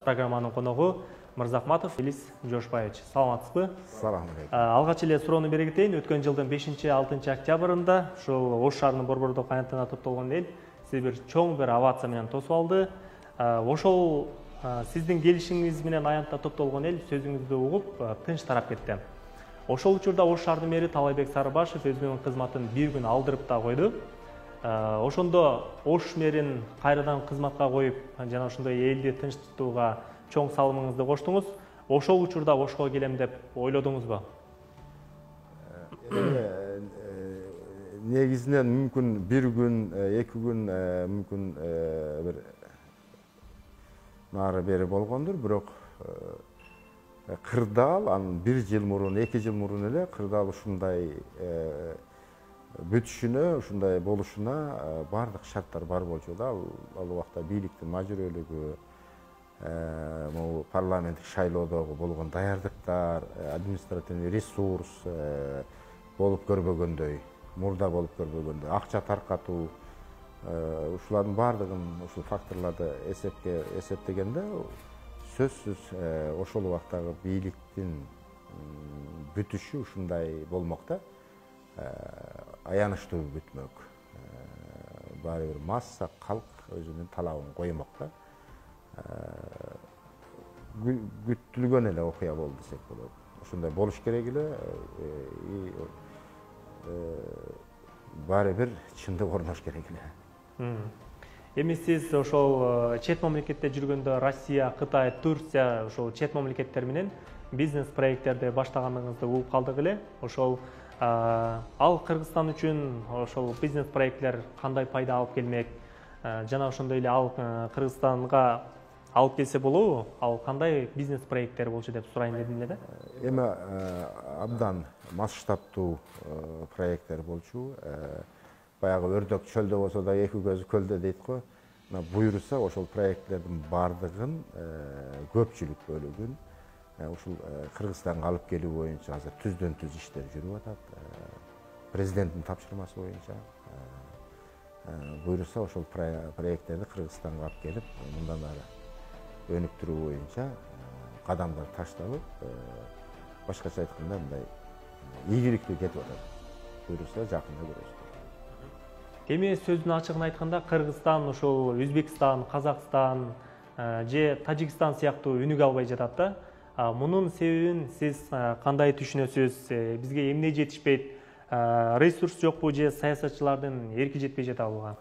программанын коногу Мырзахматов Элис Жошбаевич. Саламатсызбы? Салам алейкум. Алгач эле суроону бере кетейин. Өткөн жылдын 5-6 октябрында ушул Ош шаарынын борбордук аянтына топтолгон эл сиз бир чоң бир овация менен тосуп алды. Ошол сиздин келишиңиз менен аянтта топтолгон эл сөзүңүздү угуп тынч тарап кетти. Ошол учурда Ош шаарынын мэри Талайбек Сарыбашев өзүнүн кызматын бир күн алдырып да койду. Ошондо Ош мэрин кайрадан кызматка коюп, жана ошондой элди тынчтууга чоң салымыңызды коштуңуз. Ошол учурда Ошко келем деп ойлодуңузбу? Негизинен мүмкүн бир күн, эки күн мүмкүн бир нары бери болгондур, бирок кырдаал анын бир жыл мурун, 2 жыл мурун эле кырдаал ушундай бүтүшүнө, ушундай болушуна бардык шарттар бар болчу да. Ал убакта бийликтин мажүрөлүгү, могу парламенттик шайлоодогу болгон даярдыктар, административный ресурс болуп көрбөгөндөй, мурда болуп көрбөгөндөй, акча таркатуу, ушулардын бардыгын, ушул факторлорду эсептегенде сөзсүз ошол убактагы бийликтин бүтүшү ушундай болмокта. Аянычтуу бүтмөк. Баары бир масса калк өзүнүн талабын коймокта. Күтүлгөн эле окуя болду десек болот. Ушундай болуш керек эле. Баары бир чындык орнош керек эле. Эми сиз ошол чет мамлекетте жүргөндө Россия, Кытай, Турция ошол чет мамлекеттер менен бизнес проекттерди баштаганыңызды угуп калдык эле. Ошол ал Кыргызстан үчүн ошол бизнес проекттер кандай пайда алып келмек? Жана ошондой эле ал Кыргызстанга алып келсе болобу? Ал кандай бизнес проекттер болчу деп сурайын дедим эле да. Эми абдан масштабтуу проекттер болчу. Баягы өрдөк чөлдө болсо да эки көзү көлдө дейт го. Буйруса ошол проекттердин бардыгын көпчүлүк бөлүгүн ушул Кыргызстанга алып келүү боюнча азыр түздөн түз иштер жүрүп атат. Президенттин тапшырмасы боюнча буйруса ошол проекттерди Кыргызстанга алып келип, мындан ары өнүктүрүү боюнча кадамдар ташталып, башкача айтканда мындай ийгиликтүү кетип атат. Буйруса жакында көрөсүз. Эми сөздүн ачыгын айтканда Кыргызстан ошол Өзбекстан, Казакстан же Тажикстан сыяктуу өнүгө албай жатат да. Мунун себебин сиз кандай түшүнөсүз? Бизге эмне жетишпейт? Ресурс жокпу же саясатчылардын эрки жетпей жатабы буга?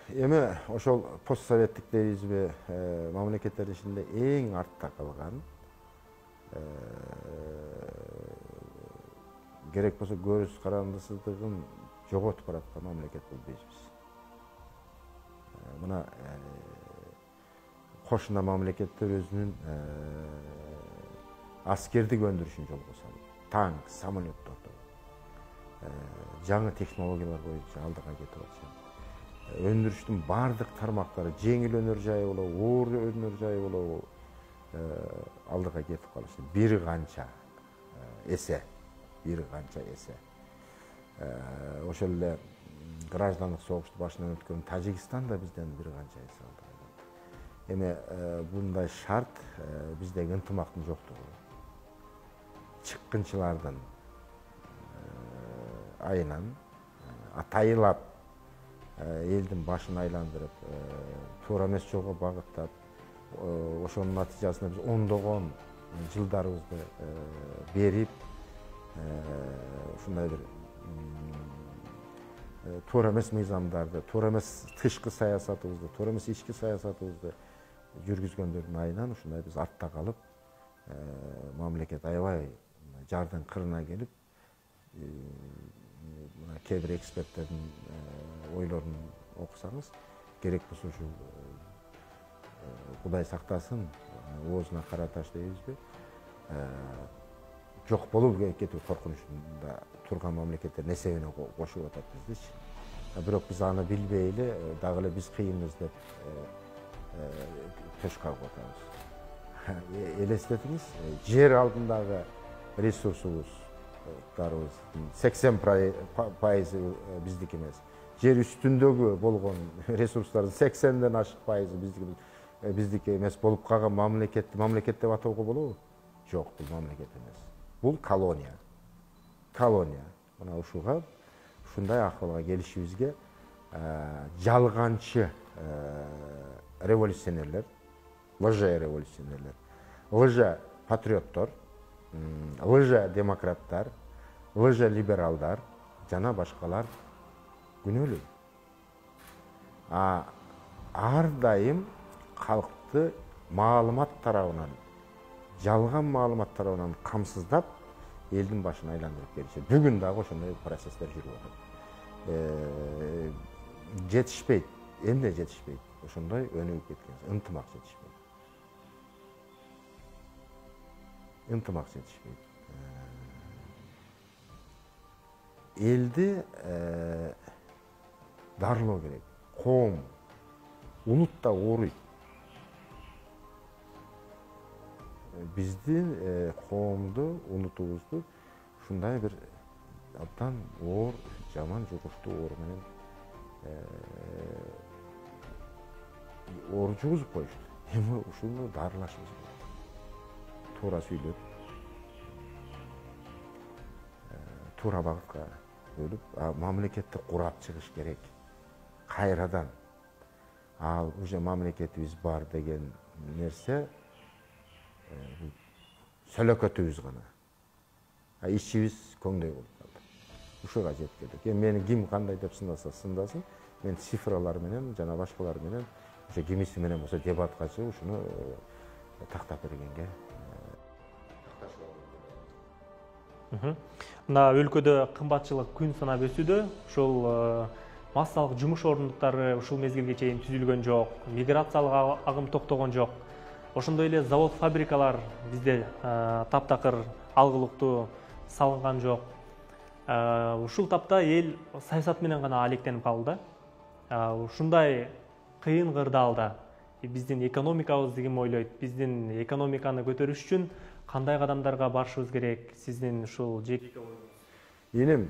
Эми ошол постсоветтик дейбизби мамлекеттердин ичинде эң артта калган, керек болсо көрүс карандысыздыгын жоготуп бараткан мамлекет бул дейбиз. Мына кошуна мамлекеттер өзүнүн аскердик өндүрүшүн жолго салып, танк, самолетторду жаңы технологиялар боюнча алдыга кетип атышат. Өндүрүштүн бардык тармактары, жеңил өнөр жайы болобу, оор өнөр жайы болобу, алдыга кетип калышты. Бир канча эсе. Ошол эле граждандык согушту башынан өткөн Тажикстан да бизден бир канча эсе алды. Эми bunday шарт биздеги ынтымактын жоктугу. Чыккынчылардын айынан атайылап элдин башын айландырып, туура эмес жолго багыттап, ошонун натыйжасында биз ондогон жылдарыбызды берип, ушундай бир туура эмес мыйзамдарды, туура эмес тышкы саясатыбызды, туура эмес ички саясатыбызды жүргүзгөндөрдүн айынан ушундай биз артта калып, мамлекет аябай жардын кырына келип, кээ бир эксперттердин ойлорун окусаңыз, керек болсо ушул Кудай сактасын, оозуна кара таш дейбизби, жок болуп кетүү коркунучунда турган мамлекеттердин эсебине кошуп атат биздичи. Бирок биз аны билбей эле, дагы эле биз кыйынбыз деп төш кагып атабыз. Элестетиңиз, жер алдындагы ресурсубуздун 80% биздики эмес. Жер үстүндөгү болгон ресурстардын 80ден ашык пайызы биздики. биздики эмес болуп калган мамлекет деп атоого болобу? Жок, бул мамлекет эмес. Бул колония. Колония. Мына ушуга ушундай акыбалга келишибизге жалганчы революционерлер, лже-революционерлер, лже-патриоттор, лже-демократтар, лже-либералдар жана башкалар күнөөлүү. Ар дайым калкты маалымат тарабынан, жалган маалымат тарабынан камсыздап, элдин башын айландырып келишет. Бүгүн дагы ошондой процесстер жүрүп атат. Жетишпейт, эмне жетишпейт? Ошондой өнүгүп кеткен, ынтымак жетишпейт. Ынтымак жетишпейт. Элди дарылоо керек. Коом, улут да ооруйт. Биздин коомду, улутубузду ушундай бир абдан оор, жаман жугуштуу оор менен оор жугузуп коюшту. Эми ушуну дарылашыбыз керек. Туура сүйлөп, туура багытка бөлүп, мамлекетти курап чыгыш керек. Кайрадан ал уже мамлекетибиз бар деген нерсе сөлөкөтүбүз гана. Ичибиз көңдөй болуп калды. Ушуга жеткилик. Мени ким кандай деп сындаса сындасын, мен цифралар менен жана башкалар менен ошо кимиси менен болсо дебатка чыгып ушуну тактап бергенге мына өлкөдө кымбатчылык күн санап өсүүдө. Ушул массалык жумуш ордуктары ушул мезгилге чейин түзүлгөн жок, миграциялык агым токтогон жок. Ошондой эле завод, фабрикалар бизде таптакыр алгылыктуу салынган жок. Ушул тапта эл саясат менен гана алектенип калды. Ушундай кыйын кырдаалда биздин экономикабызды ким ойлойт? Биздин экономиканы көтөрүш үчүн кандай кадамдарга барышыбыз керек? Сиздин ушул жеке оюңуз. Иним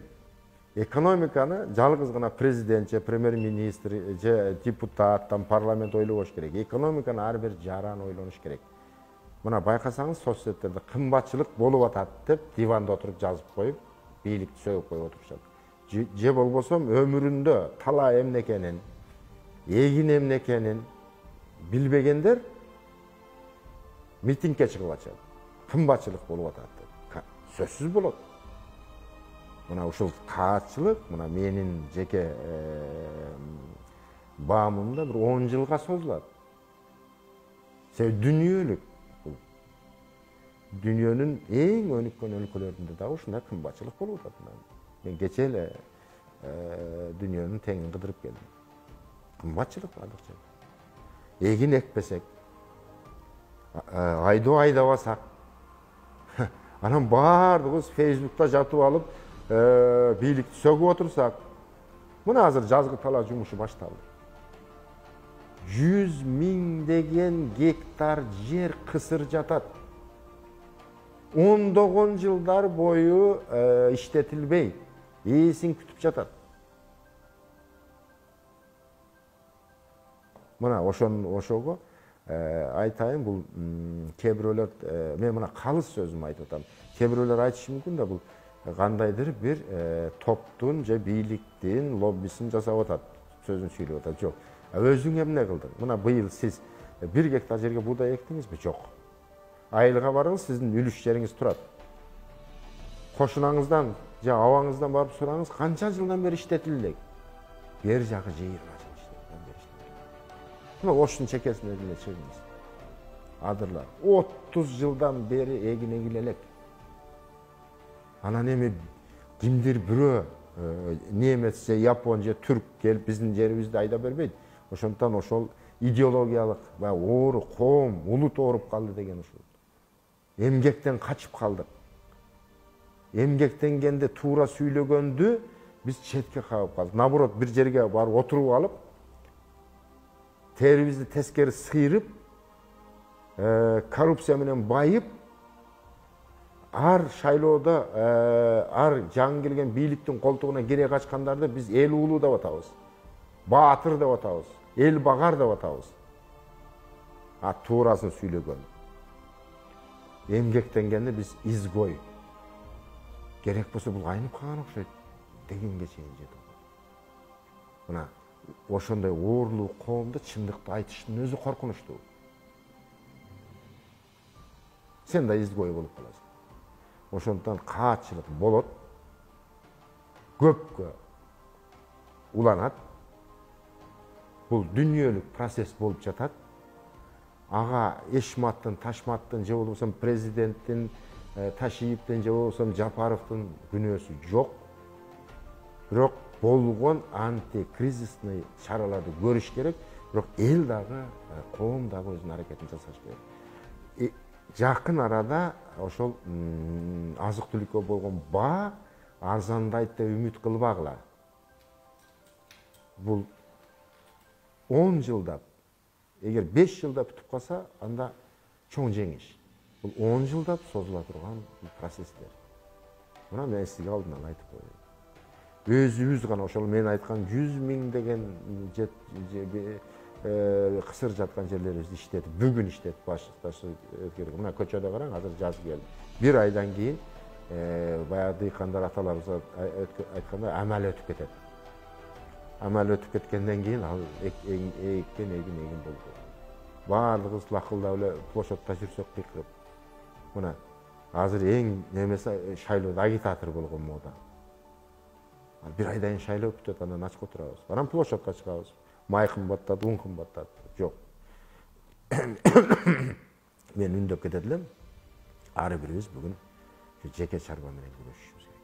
экономиканы жалгыз гана президент же премьер-министр же депутат, парламент ойлобош керек. Экономиканы ар бир жаран ойлонуш керек. Мына байкасаңыз соцсеттерде кымбатчылык болуп атат деп диванда отуруп жазып коюп, бийликти сөгүп коюп отурушат. Же болбосо өмүрүндө талай эмнекенин, эгин эмнекенин билбегендер митингге чыгып атышат. Кымбатчылык болуп атат деп. Сөзсүз болот. Мына ушул каатчылык, мына менин жеке баамымда бир 10 жылга созулат. Себеби дүнүйөлүк. Дүйнөнүн эң өнүккөн өлкөлөрүндө дагы ушундай кымбатчылык болуп атат. Мен кече эле дүйнөнүн теңин кыдырып келдим. Кымбатчылык бардык жерде. Эгин экпесек, айдоо айдабасак, анан баардыгыбыз Facebook'та жатып алып, бийликти сөгүп отурсак, мына азыр жазгы талаа жумушу башталды. 100 миңдеген гектар жер кысыр жатат. Ондогон жылдар бою иштетилбей, ээсин күтүп жатат. Мына ошого айтайын, бул кээ бирөөлөр, мен мына калыс сөзүм айтып атам. Кээ бирөөлөр айтышы мүмкүн да, бул кандайдыр бир топтун же бийликтин лоббисин жасап атат, сөзүн сүйлөп атат. Жок. Өзүң эмне кылдың? Мына быйыл сиз 1 гектар жерге буудай эктиңизби? Жок. Айылга барыңыз, сиздин үлүш жериңиз турат. Кошунаңыздан же абаңыздан барып сураңыз, канча жылдан бери иштетилди? Бер жагы 20 жыл иштетилген бери иштетилген. Мына оштун чекесине эле чыгыңыз. Адырлар 30 жылдан бери эгин эгиле элек. Анан эми кимдир бирөө немец же япон же түрк келип биздин жерибизди айдап бербейт. Ошондуктан ошол идеологиялык оору, коом, улут ооруп калды деген ушул. Эмгектен качып калдык. Эмгектенгенде туура сүйлөгөндү биз четке кагып калдык. Наоборот, бир жерге барып отуруп алып, терибизди тескери сыйрып, коррупция менен байып, ар шайлоодо ар жаңы келген бийликтин колтугуна кире качкандарды биз эл уулу деп атабыз. Баатыр деп атабыз. Эл багар деп атабыз. Туурасын сүйлөгөн. Эмгектенгенде биз изгой. Керек болсо бул айнып калган окшойт дегенге чейин жетип. Мына ошондой оорлуу коомдо чындыкты айтыштын өзү коркунучтуу. Сен да изгой болуп каласың. Ошондон каатчылык болот. Көпкө уланат. Бул дүнүйөлүк процесс болуп жатат. Ага Эшматтын, Ташматтын, же болбосо президенттин, Ташиевдин, же болбосо Жапаровдун күнөөсү жок. Бирок болгон антикризисный чараларды көрүш керек. Бирок эл дагы, коом дагы өзүнүн аракетин жасаш керек. Жакын арада ошол азык-түлүккө болгон баа арзандайт деп үмүт кылбагыла. Бул 10 жылдап, эгер 5 жылдап бүтүп калса, анда чоң жеңиш. Бул 10 жылдап созула турган процесстер. Мына мен сизге алдын ала айтып коеюн. Өзүбүз гана ошол мен айткан 100 миң деген кысыр жаткан жерлерибизди иштетип, бүгүн иштетип башташы керек. Мына көчөдө караң, азыр жаз келди. Bir айдан кийин баягы дыйкандар аталарыбыз айткандай амал өтүп кетет. Амал өтүп кеткенден кийин ал эккен эгин болду. Баардыгыбыз лакылдап эле площадьта жүрсөк кыйкырып. Мына азыр эң немесе шайлоодо агитатор болгон мода. Bir айдан кийин шайлоо бүтөт, андан ачка турабыз. Анан площадька чыгабыз. Май кымбаттады, ун кымбаттады. Жок. Мен үндөп кетет элем. Ары бирибиз бүгүн жеке чарба менен күрөшүшүбүз керек.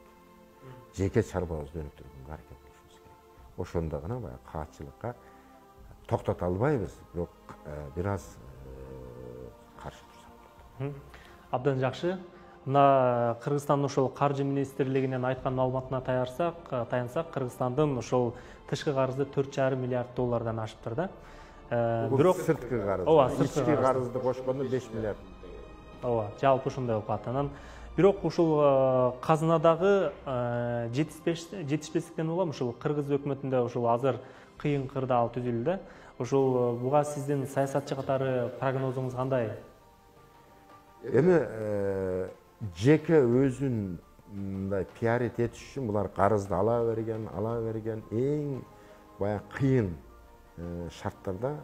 Жеке чарбабызды өнүктүрүүгө аракет кылышыбыз керек. Ошондо гана баягы каатчылыкка токтото албайбыз, бирок бир аз каршы турсак. Абдан жакшы. Мына Кыргызстандын ошол каржы министрлигинен айткан маалыматына таянсак, Кыргызстандын ошол тышкы карызы 4,5 миллиард доллардан ашыптыр да. Бирок сырткы карыз, ички карызды кошкондо 5 миллиард. Ооба, жалпы ошондой болуп калат. Анан бирок ушул казынадагы жетишпестиктен улам ушул Кыргыз өкмөтүндө ушул азыр кыйын кырдаал ал түзүлдү. Ушул буга сиздин саясатчы катары прогнозуңуз кандай? Эми жеке өзүн мындай пиарит этиш үчүн булар карызды ала берген эң баягы кыйын шарттарда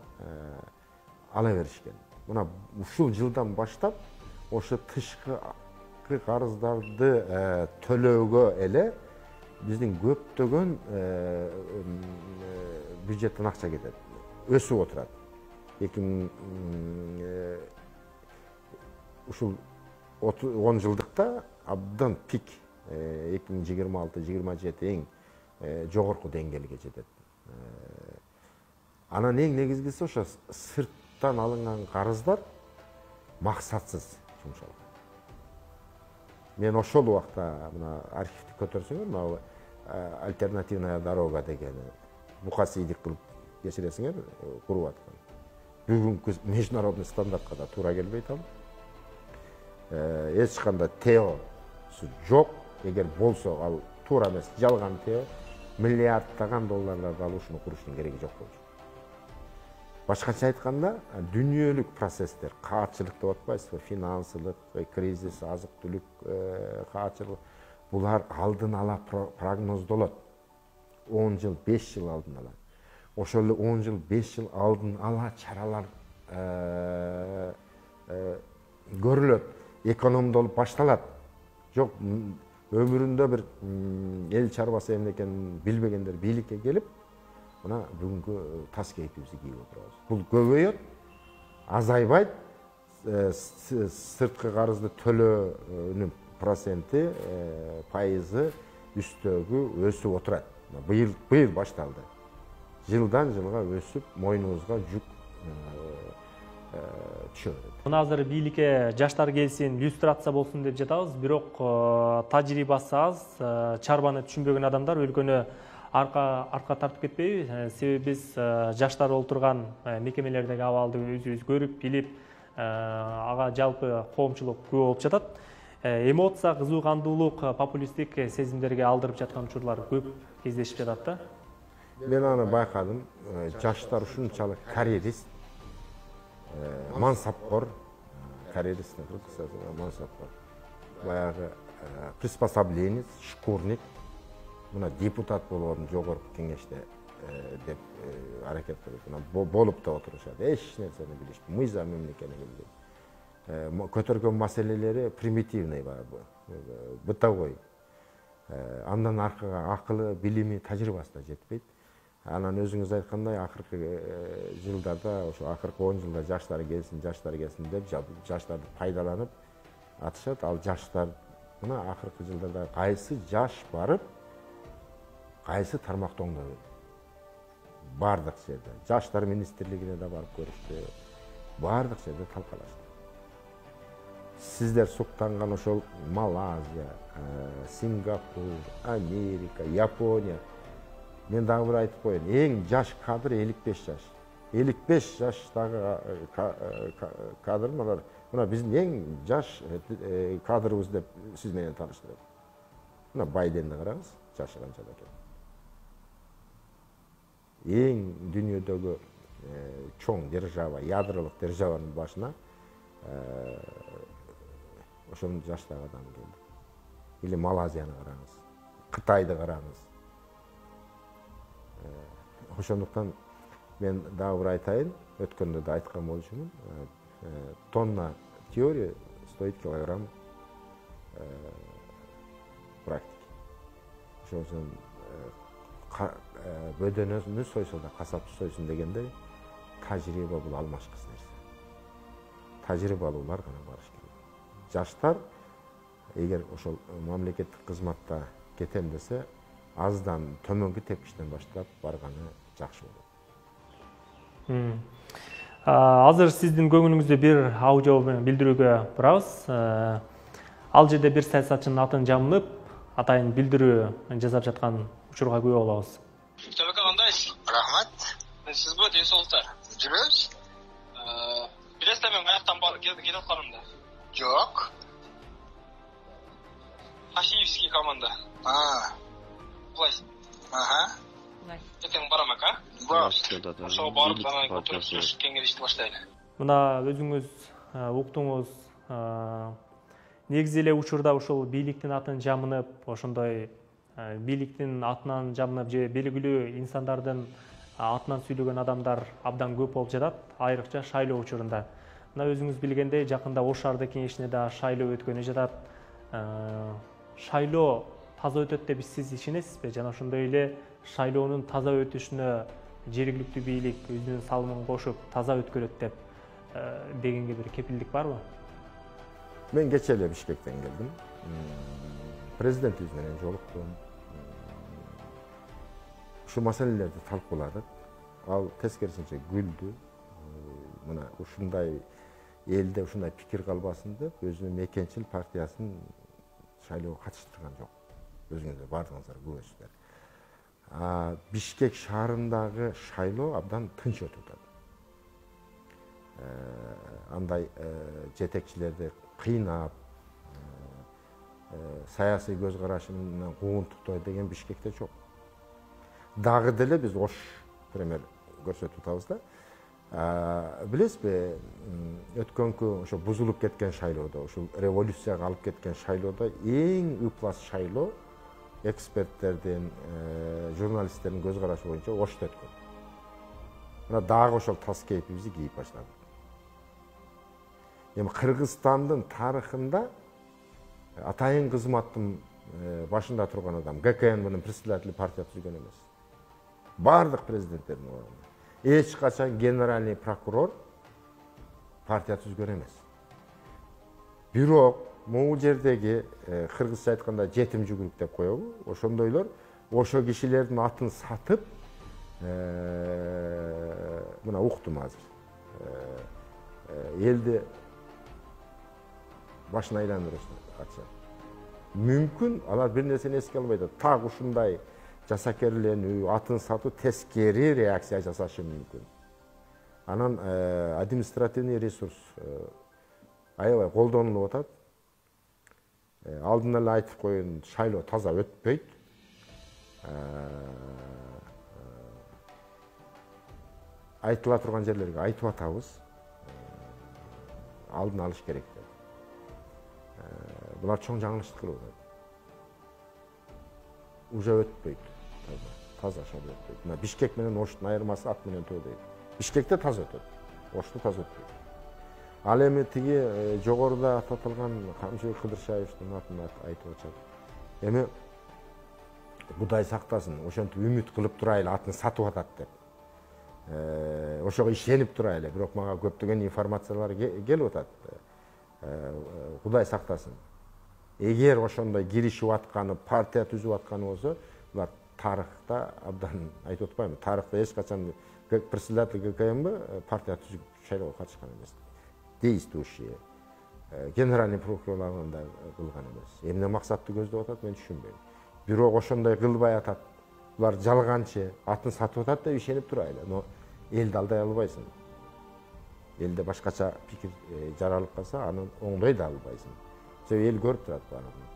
ала беришкен. Мына ушул жылдан баштап ошо тышкы карыздарды төлөөгө эле биздин көптөгөн бюджеттен акча кетет. Өсүп отурат. Ушул 10 жылдыкта абдан пик 2026-27 эң жогорку деңгээлге жетет. Анан эң негизгиси ошо сырттан алынган карыздар максатсыз жумшалган. Мен ошол убакта мына архивди көтөрсөңөр, мына альтернативная дорога деген букасыйдик кылып кечиресиңер, куруп аткан. Бүгүнкү международный стандартка да туура келбейт ал. Эч кандай теосу жок. Эгер болсо ал туура эмес, жалган тео, миллиарддаган долларларды алып ушуну куруштун кереги жок болчу. Башкача айтканда, дүнүйөлүк процесстер, каатчылык деп атпайсызбы, финансылык, кризис, азык-түлүк каатчылык, булар алдын ала прогноздолот. 10 жыл, 5 жыл алдын ала. Ошол эле 10 жыл, 5 жыл алдын ала чаралар көрүлөт, экономдолуп башталат. Жок, өмүрүндө бир эл чарбасы эмне экенин билбегендер бийликке келип, мына бүгүнкү тас кейпибизди кийип отурабыз. Бул көбөйөт, азайбайт, сырткы карызды төлөөнүн проценти, пайызы үстөгү өсүп отурат. Быйыл башталды. Жылдан жылга өсүп, мойнубузга жүк түшө берет. Мына азыр бийликке жаштар келсин, иллюстрация болсун деп жатабыз, бирок тажрыйбасы аз, чарбаны түшүнбөгөн адамдар өлкөнү арка тартып кетпейби? Себеби биз жаштар олтурган мекемелердеги абалды өзүбүз көрүп, билип, ага жалпы коомчулук күбө болуп жатат. Эмоция, кызуугандуулук, популисттик сезимдерге алдырып жаткан учурлар көп кездешип жатат да. Мен аны байкадым. Жаштар ушунчалык карьерист, мансапқор, карьеристтің қырғызстанда мансапқор. Баяғы приспособленец, шкурник, мына депутат болған жоғарғы кеңеште деп әрекет қылып, болып та отырышады. Еш нәрсені білешпейді. Мыйзам мемлекетіне келген. Көтерген мәселелері примитивный, бытовой. Андан арқаға ақылы, білімі, тәжірибесі да жетпейді. Анан өзіңіз айтқандай, ақырғы жылдарда, ақырғы 10 жылда жаштар келсін деп, жаштарды пайдаланып атышады. Ал жаштар, мына ақырғы жылдарда қайсы жаш барып, қайсы тармақта оңдады. Бардық жерде. Жаштар министрлігіне де барып көрішті. Бардық жерде талқылашты. Сіздер сұқтанған ошол Малайзия, Сингапур, Америка, Япония. Мен дағы бір айтып қойын, ең жаш кадр 55 жаш. 55 жаштағы кадр, мына біздің ең жаш кадрымыз деп сіз менен таныштырады. Мына Байденді қараңыз, жашы қаншада екен. Ең дүниедегі чоң держава, ядролық державаның башына ошоның жаштағы адам келді. Или Малайзияны қараңыз, Қытайды қараңыз. Ошондуктан мен дагы бір айтайын, өткөндө да айткан болчумун. Тонна теория стоит килограмм практики. Ошондон бөдөнөсүн сойсо да касапчы сойсун дегендей, тажрыйба бул алмашкыс нерсе. Тажрыйба алуулар гана барыш керек. Жаштар эгер ошол мамлекеттик кызматта кетем десе, аздан төмөнкү тепкичтен баштап барганы жакшы болот. Азыр сиздин көңүлүңүздө бир аудио билдирүүгө барабыз. Ал жерде бир саясатчынын атын жамылып, атайын билдирүү жасап жаткан учурга күбө болобуз. Төбөкө кандайсыз? Рахмат. Сиз бу ден соолуктар. Жүрөбүз? Билесизби мен каяктан кетип атканымды? Жок. Хашиевский команда. Власть. Ертең барам ака. Ошого барып, анан отыруп кеңешти баштайлы. Мына өзүңүз уктуңуз, негизи эле учурда ушул бийликтин атын жамынып, ошондой бийликтин атынан жамынып же белгилүү инсандардын атынан сүйлөгөн адамдар абдан көп болуп жатат, айрыкча шайлоо учурунда. Мына өзүңүз билгендей, жакында Ош шаардык кеңешине да шайлоо өткөнү жатат. Шайлоо таза өтөт деп сиз ишенесизби? Жана ошондой эле шайлоонун таза өтүшүнө жергиликтүү бийлик өзүнүн салымын кошуп, таза өткөрөт деп дегенге бир кепилдик барбы? Мен кече эле Бишкектен келдим. Президентибиз менен жолуктум. Ушу маселелерди талкууладык. Ал тескерисинче күлдү. Мына ушундай элде ушундай пикир калбасын деп өзүнүн мекенчил партиясын шайлоого катыштырган жок. Өзүңүздөр бардыгыңыздар күбөсүздөр. Бишкек шаарындагы шайлоо абдан тынч өтүп атат. Андай жетекчилерди кыйнап, саясий көз карашы менен куугунтуктоо деген Бишкекте жок. Дагы деле биз Ош пример көрсөтүп атабыз да. Билесизби, өткөнкү ошо бузулуп кеткен шайлоодо, ошол революцияга алып кеткен шайлоодо эң ыплас шайлоо эксперттердин, журналисттердин көз карашы боюнча Ошто өткөн. Мына дагы ошол тас кейпибизди кийип баштадык. Эми Кыргызстандын тарыхында атайын кызматтын башында турган адам ГКН-нын председатель партия түзгөн эмес. Бардык президенттердин ордуна. Эч качан генеральный прокурор партия түзгөн эмес. Бирок могу жердеги кыргызча айтканда жетим жүгүрүк деп коебу, ошондойлор ошо кишилердин атын сатып, мына уктум азыр. Элди башын айландырышты атышат. Мүмкүн алар бир нерсени эске албай атат. Так ушундай жасакерленүү, атын сатуу тескери реакция жасашы мүмкүн. Анан административный ресурс аябай колдонулуп атат. Алдын эле айтып коеюн, шайлоо таза өтпөйт. Айтыла турган жерлерге айтып атабыз. алдын алыш керек деп. Бұлар чоң жаңылыштық кылып атат. Уже өтпөйт. Таза шал өтпөйт. Бишкек менен Оштун айырмасы ат менен тоо дейт. Бишкекте таза өтөт. Ошто таза өтпөйт. Ал эми тиги жогоруда аталган Камчыбек Кыдыршаевдин атын айтып атышат. Эми Кудай сактасын, ошентип үмүт кылып турайлы атын сатып атат деп. Ошого ишенип турайлы, бирок мага көптөгөн информациялар келип атат. Кудай сактасын. Эгер ошондой киришип атканы, партия түзүп атканы болсо, булар тарыхта абдан айтып атпаймынбы, тарыхта эч качан председатель ГКМБ партия түзүп шайлоого катышкан эмес. Действующие генеральный прокурорлордун да кылган эмес. Эмне максатты көздөп атат, мен түшүнбөйм. Бирок ошондой кылбай атат. Булар жалганчы, атын сатып атат деп ишенип турайлы. Но элди алдай албайсың. Элде башкача пикир жаралып калса, аны оңдой да албайсың. Себеби эл көрүп турат баарын.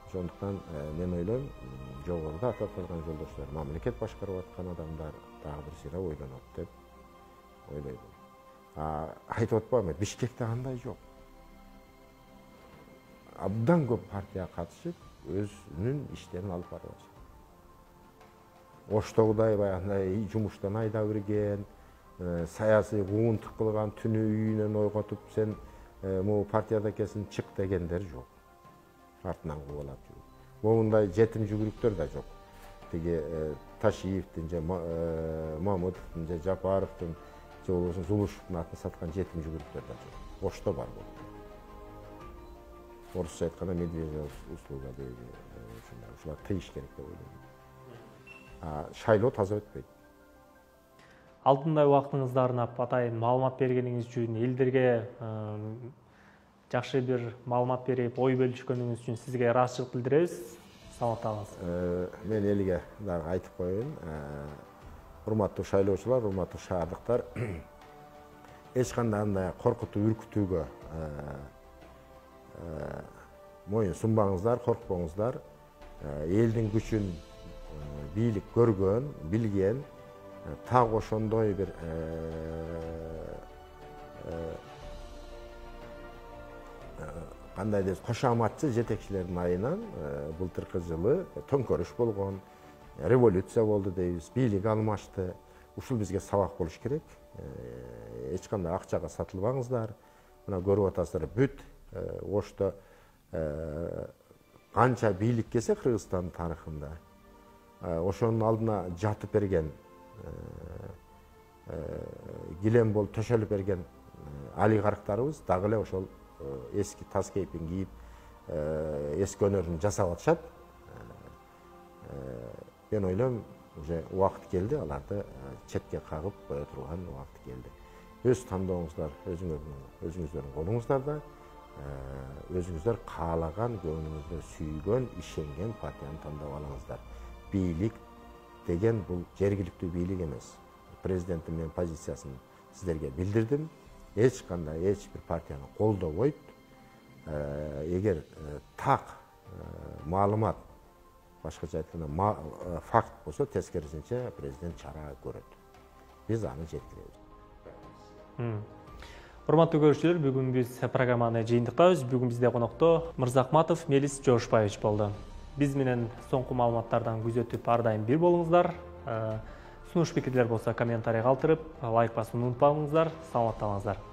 Ошондуктан мен ойлойм, жогоруда аталган жолдоштор, мамлекет башкарып аткан адамдар дагы бир сыйра ойлонот деп ойлойм. Айтып атпаймынбы, Бишкекте андай жок. Абдан көп партия катышып, өзүнүн иштерин алып барып атышат. Оштогудай баягындай жумуштан айдап ирген, саясий куугунтук кылган, түнү үйүнөн ойготуп, сен могу партияда экенсиң чык дегендер жок. Артынан кубалап жүрүп. Могундай жетим жүгүрүктөр да жок. Тиги Ташиевдин же Мамытовдун же Жапаровдун же болбосо Зулушевдун атын саткан жетим жүгүрүктөр да жок. Ошто бар болду. Орусча айтканда медвежья услуга дейли. Ушулар тыйыш керек деп ойлойм. Шайлоо таза өтпөйт. Алдындай убактыңызды арнап атайын маалымат бергениңиз үчүн, элдерге жакшы бир маалымат берип, ой бөлүшкөнүңүз үчүн сизге ыраазычылык билдиребиз. Саламаттыгыңыз. Мен элге дагы айтып коеюн. Урматтуу шайлоочулар, урматтуу шаардыктар, эч кандай андай коркутуу, үркүтүүгө моюн сунбаңыздар, коркпоңуздар. Элдин күчүн бийлик көргөн, билген, так ошондой бир кандай дейбиз, кошоматчы жетекчилердин айынан былтыркы жылы төңкөрүш болгон, революция болду дейбиз, бийлик алмашты. Ушул бизге сабак болуш керек. Эч кандай акчага сатылбаңыздар. Мына көрүп атасыздар, бүт Ошто канча бийлик келсе Кыргызстан тарыхында, ошонун алдына жатып берген, килем болуп төшөлүп берген олигархтарыбыз дагы эле ошол эски таз кейпин кийип, эски өнөрүн жасап атышат. Мен ойлойм, уже убакыт келди, аларды четке кагып кое турган убакыт келди. Өз тандооңуздар өзүңүздөрдүн колуңуздарда, өзүңүздөр каалаган, көңүлүңүздө сүйгөн, ишенген партияны тандап алыңыздар. Бийлик деген бул жергиликтүү бийлик эмес. Президенттин мен позициясын сиздерге билдирдим. Эч кандай эч бир партияны колдобойт. Эгер так маалымат, башкача айтканда факт болсо, тескерисинче президент чара көрөт. Биз аны жеткиребиз. Урматтуу көрүүчүлөр, бүгүн биз программаны жыйынтыктабыз. Бүгүн бизде конокто Мырзахматов Мелис Жошбаевич болду. Биз менен соңку маалыматтардан күзөтүп ар дайым бир болуңуздар. Сунуш пикирлер болсо комментарий калтырып, лайк басууну унутпаңыздар. Саламатта калыңыздар.